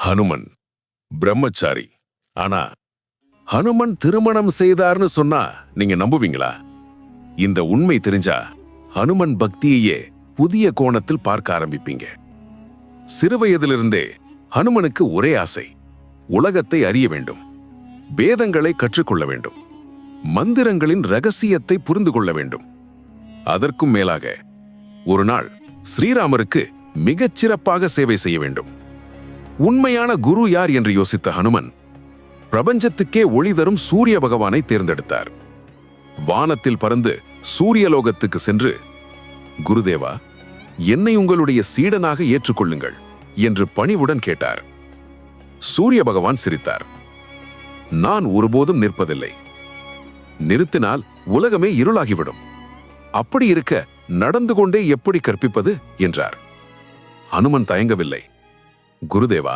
ஹனுமன் பிரம்மச்சாரி. ஆனா ஹனுமன் திருமணம் செய்தார்னு சொன்னா நீங்க நம்புவீங்களா? இந்த உண்மை தெரிஞ்சா ஹனுமன் பக்தியையே புதிய கோணத்தில் பார்க்க ஆரம்பிப்பீங்க. சிறுவயதிலிருந்தே ஹனுமனுக்கு ஒரே ஆசை, உலகத்தை அறிய வேண்டும், வேதங்களை கற்றுக்கொள்ள வேண்டும், மந்திரங்களின் ரகசியத்தை புரிந்து கொள்ள வேண்டும். அதற்கும் மேலாக ஒரு நாள் ஸ்ரீராமருக்கு மிகச் சிறப்பாக சேவை செய்ய வேண்டும். உண்மையான குரு யார் என்று யோசித்த ஹனுமன் பிரபஞ்சத்துக்கே ஒளி தரும் சூரிய பகவானை தேர்ந்தெடுத்தார். வானத்தில் பறந்து சூரியலோகத்துக்கு சென்று, குருதேவா, என்னை உங்களுடைய சீடனாக ஏற்றுக்கொள்ளுங்கள் என்று பணிவுடன் கேட்டார். சூரிய பகவான் சிரித்தார். நான் ஒருபோதும் நிற்பதில்லை. நிறுத்தினால் உலகமே இருளாகிவிடும். அப்படி இருக்க நடந்து கொண்டே எப்படி கற்பிப்பது என்றார். ஹனுமன் தயங்கவில்லை. குருதேவா,